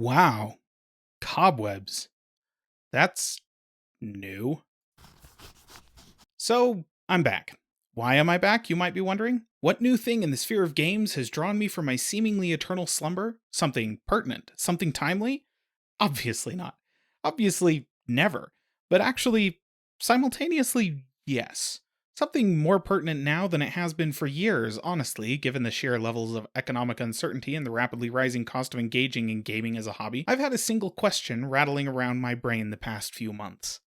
Wow, cobwebs. That's new. So, I'm back. Why am I back, you might be wondering? What new thing in the sphere of games has drawn me from my seemingly eternal slumber? Something pertinent? Something timely? Obviously not. Obviously, never. But actually, simultaneously, yes. Something more pertinent now than it has been for years, honestly, given the sheer levels of economic uncertainty and the rapidly rising cost of engaging in gaming as a hobby. I've had a single question rattling around my brain the past few months.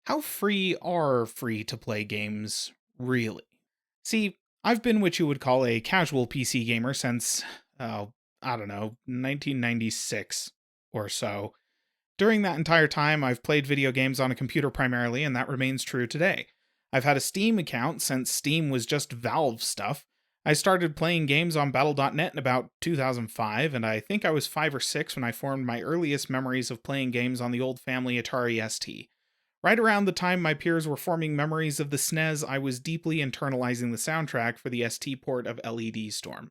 How free are free to play games, really? See, I've been what you would call a casual PC gamer since, I don't know, 1996 or so. During that entire time, I've played video games on a computer primarily, and that remains true today. I've had a Steam account since Steam was just Valve stuff. I started playing games on Battle.net in about 2005, and I think I was 5 or 6 when I formed my earliest memories of playing games on the old family Atari ST. Right around the time my peers were forming memories of the SNES, I was deeply internalizing the soundtrack for the ST port of LED Storm.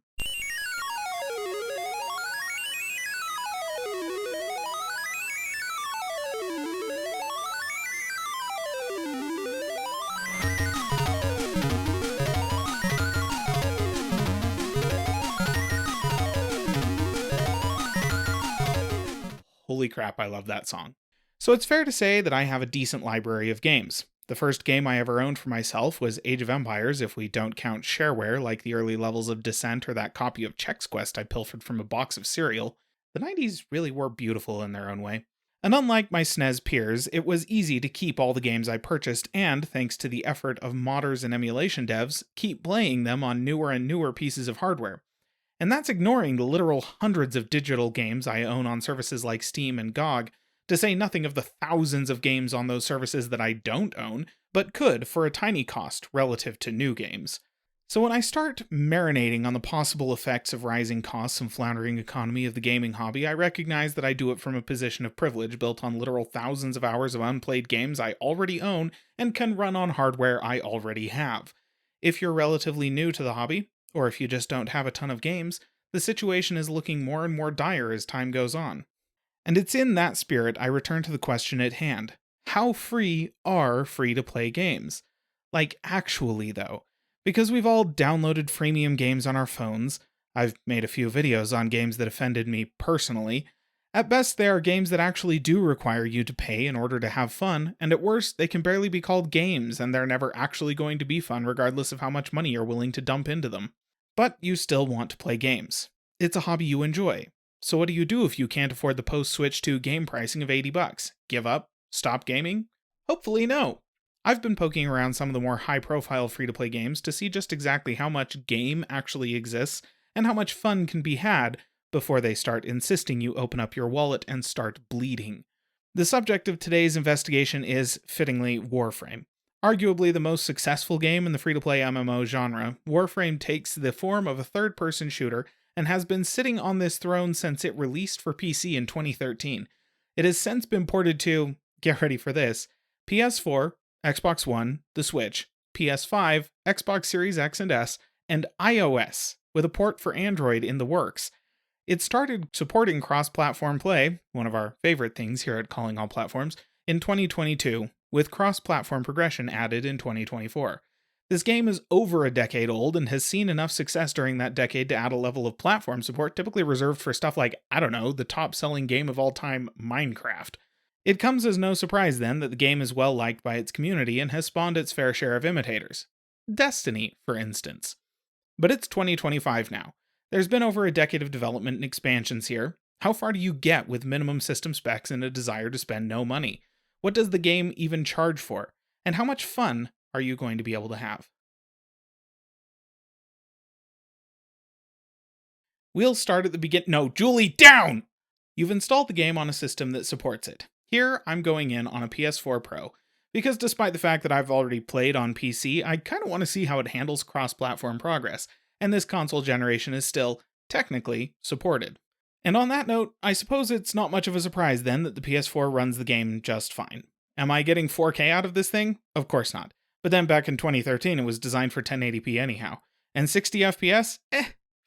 Holy crap, I love that song. So it's fair to say that I have a decent library of games. The first game I ever owned for myself was Age of Empires, if we don't count shareware like the early levels of Descent or that copy of Chex Quest I pilfered from a box of cereal. The 90s really were beautiful in their own way. And unlike my SNES peers, it was easy to keep all the games I purchased and, thanks to the effort of modders and emulation devs, keep playing them on newer and newer pieces of hardware. And that's ignoring the literal hundreds of digital games I own on services like Steam and GOG, to say nothing of the thousands of games on those services that I don't own, but could for a tiny cost relative to new games. So when I start marinating on the possible effects of rising costs and floundering economy of the gaming hobby, I recognize that I do it from a position of privilege built on literal thousands of hours of unplayed games I already own and can run on hardware I already have. If you're relatively new to the hobby, or if you just don't have a ton of games, the situation is looking more and more dire as time goes on. And it's in that spirit I return to the question at hand. How free are free-to-play games? Like, actually, though. Because we've all downloaded freemium games on our phones. I've made a few videos on games that offended me personally. At best, they are games that actually do require you to pay in order to have fun, and at worst, they can barely be called games, and they're never actually going to be fun regardless of how much money you're willing to dump into them. But you still want to play games. It's a hobby you enjoy. So what do you do if you can't afford the post-Switch 2 game pricing of $80? Give up? Stop gaming? Hopefully no. I've been poking around some of the more high-profile free-to-play games to see just exactly how much game actually exists and how much fun can be had before they start insisting you open up your wallet and start bleeding. The subject of today's investigation is, fittingly, Warframe. Arguably the most successful game in the free-to-play MMO genre, Warframe takes the form of a third-person shooter and has been sitting on this throne since it released for PC in 2013. It has since been ported to, get ready for this, PS4, Xbox One, the Switch, PS5, Xbox Series X and S, and iOS, with a port for Android in the works. It started supporting cross-platform play, one of our favorite things here at Calling All Platforms, in 2022, with cross-platform progression added in 2024. This game is over a decade old and has seen enough success during that decade to add a level of platform support typically reserved for stuff like, I don't know, the top-selling game of all time, Minecraft. It comes as no surprise then that the game is well liked by its community and has spawned its fair share of imitators. Destiny, for instance. But it's 2025 now. There's been over a decade of development and expansions here. How far do you get with minimum system specs and a desire to spend no money? What does the game even charge for? And how much fun are you going to be able to have? We'll start at the beginning. No, Julie, down! You've installed the game on a system that supports it. Here, I'm going in on a PS4 Pro, because despite the fact that I've already played on PC, I kind of want to see how it handles cross-platform progress, and this console generation is still, technically, supported. And on that note, I suppose it's not much of a surprise then that the PS4 runs the game just fine. Am I getting 4K out of this thing? Of course not. But then back in 2013 it was designed for 1080p anyhow. And 60 FPS?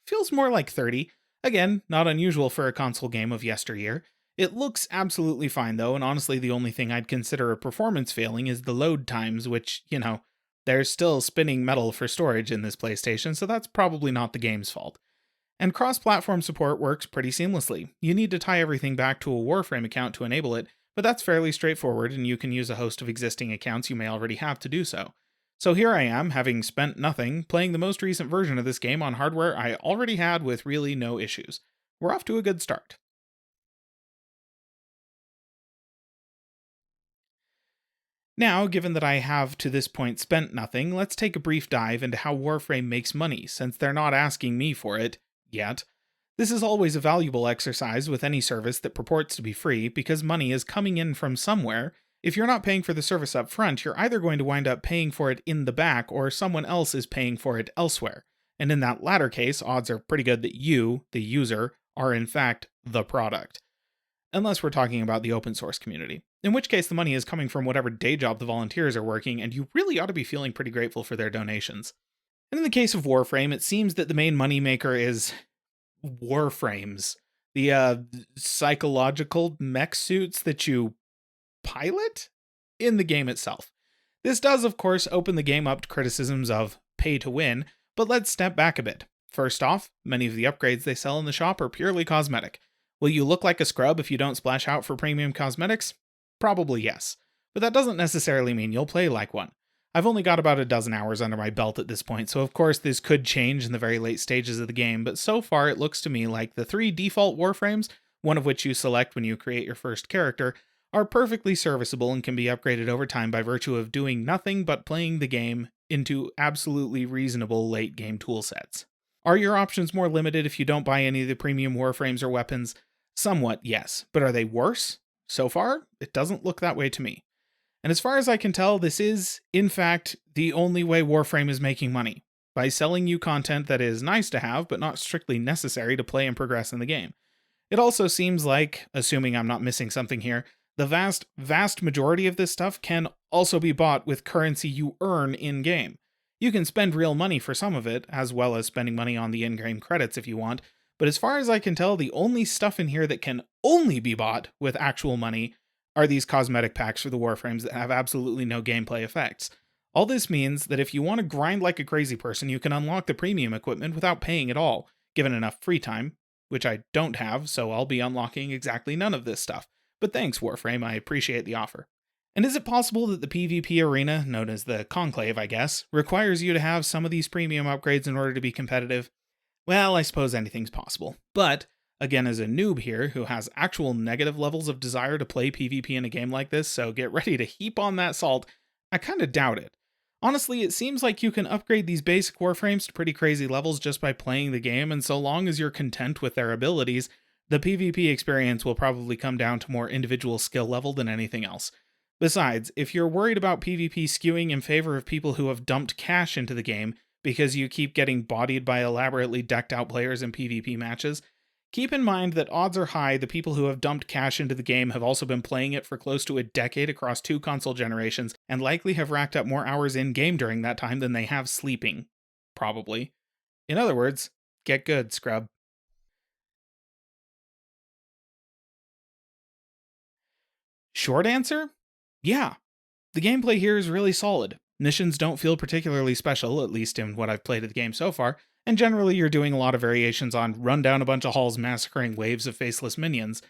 Feels more like 30. Again, not unusual for a console game of yesteryear. It looks absolutely fine though, and honestly the only thing I'd consider a performance failing is the load times, which, there's still spinning metal for storage in this PlayStation, so that's probably not the game's fault. And cross-platform support works pretty seamlessly. You need to tie everything back to a Warframe account to enable it, but that's fairly straightforward, and you can use a host of existing accounts you may already have to do so. So here I am, having spent nothing, playing the most recent version of this game on hardware I already had with really no issues. We're off to a good start. Now, given that I have to this point spent nothing, let's take a brief dive into how Warframe makes money, since they're not asking me for it, yet. This is always a valuable exercise with any service that purports to be free, because money is coming in from somewhere. If you're not paying for the service up front, you're either going to wind up paying for it in the back, or someone else is paying for it elsewhere. And in that latter case, odds are pretty good that you, the user, are in fact the product. Unless we're talking about the open source community, in which case the money is coming from whatever day job the volunteers are working, and you really ought to be feeling pretty grateful for their donations. And in the case of Warframe, it seems that the main moneymaker is Warframes, the psychological mech suits that you pilot in the game itself. This does, of course, open the game up to criticisms of pay to win, but let's step back a bit. First off, many of the upgrades they sell in the shop are purely cosmetic. Will you look like a scrub if you don't splash out for premium cosmetics? Probably yes, but that doesn't necessarily mean you'll play like one. I've only got about a dozen hours under my belt at this point, so of course this could change in the very late stages of the game, but so far it looks to me like the 3 default Warframes, one of which you select when you create your first character, are perfectly serviceable and can be upgraded over time by virtue of doing nothing but playing the game into absolutely reasonable late game toolsets. Are your options more limited if you don't buy any of the premium Warframes or weapons? Somewhat, yes, but are they worse? So far, it doesn't look that way to me. And as far as I can tell, this is, in fact, the only way Warframe is making money, by selling you content that is nice to have, but not strictly necessary to play and progress in the game. It also seems like, assuming I'm not missing something here, the vast majority of this stuff can also be bought with currency you earn in-game. You can spend real money for some of it, as well as spending money on the in-game credits if you want, but as far as I can tell, the only stuff in here that can only be bought with actual money are these cosmetic packs for the Warframes that have absolutely no gameplay effects. All this means that if you want to grind like a crazy person, you can unlock the premium equipment without paying at all, given enough free time, which I don't have, so I'll be unlocking exactly none of this stuff. But thanks, Warframe, I appreciate the offer. And is it possible that the PvP arena, known as the Conclave, I guess, requires you to have some of these premium upgrades in order to be competitive? Well, I suppose anything's possible. But, again, as a noob here who has actual negative levels of desire to play PvP in a game like this, so get ready to heap on that salt, I kinda doubt it. Honestly, it seems like you can upgrade these basic Warframes to pretty crazy levels just by playing the game, and so long as you're content with their abilities, the PvP experience will probably come down to more individual skill level than anything else. Besides, if you're worried about PvP skewing in favor of people who have dumped cash into the game, because you keep getting bodied by elaborately decked out players in PvP matches, keep in mind that odds are high the people who have dumped cash into the game have also been playing it for close to a decade across 2 console generations, and likely have racked up more hours in-game during that time than they have sleeping. Probably. In other words, get good, scrub. Short answer? Yeah. The gameplay here is really solid. Missions don't feel particularly special, at least in what I've played of the game so far, and generally you're doing a lot of variations on run down a bunch of halls massacring waves of faceless minions,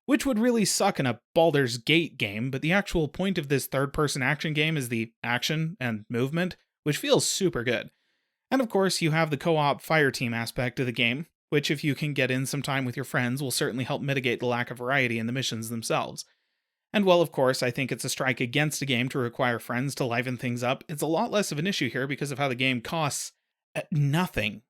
which would really suck in a Baldur's Gate game, but the actual point of this third-person action game is the action and movement, which feels super good. And of course, you have the co-op fireteam aspect of the game, which if you can get in some time with your friends will certainly help mitigate the lack of variety in the missions themselves. And while of course I think it's a strike against a game to require friends to liven things up, it's a lot less of an issue here because of how the game costs nothing.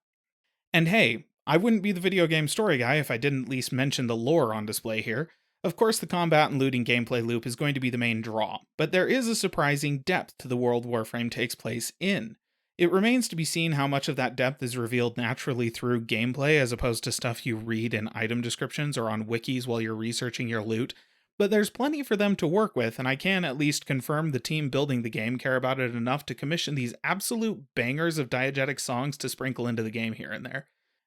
And hey, I wouldn't be the video game story guy if I didn't at least mention the lore on display here. Of course the combat and looting gameplay loop is going to be the main draw, but there is a surprising depth to the world Warframe takes place in. It remains to be seen how much of that depth is revealed naturally through gameplay as opposed to stuff you read in item descriptions or on wikis while you're researching your loot, but there's plenty for them to work with, and I can at least confirm the team building the game care about it enough to commission these absolute bangers of diegetic songs to sprinkle into the game here and there.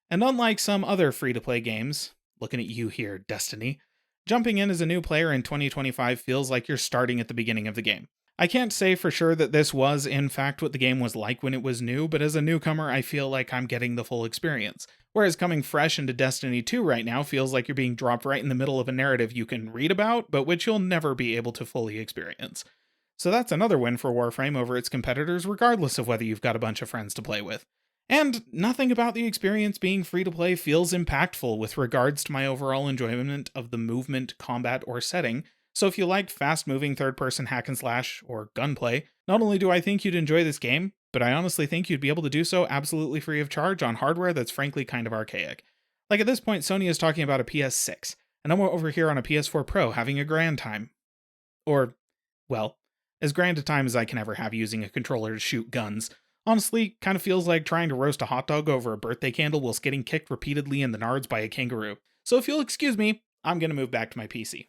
And unlike some other free-to-play games, looking at you here, Destiny, Jumping in as a new player in 2025 feels like you're starting at the beginning of the game. I can't say for sure that this was, in fact, what the game was like when it was new, but as a newcomer, I feel like I'm getting the full experience. Whereas coming fresh into Destiny 2 right now feels like you're being dropped right in the middle of a narrative you can read about, but which you'll never be able to fully experience. So that's another win for Warframe over its competitors, regardless of whether you've got a bunch of friends to play with. And nothing about the experience being free to play feels impactful with regards to my overall enjoyment of the movement, combat, or setting. So if you like fast-moving third-person hack and slash or gunplay, not only do I think you'd enjoy this game, but I honestly think you'd be able to do so absolutely free of charge on hardware that's frankly kind of archaic. Like at this point, Sony is talking about a PS6, and I'm over here on a PS4 Pro having a grand time. Or, well, as grand a time as I can ever have using a controller to shoot guns. Honestly, kind of feels like trying to roast a hot dog over a birthday candle whilst getting kicked repeatedly in the nards by a kangaroo. So if you'll excuse me, I'm gonna move back to my PC.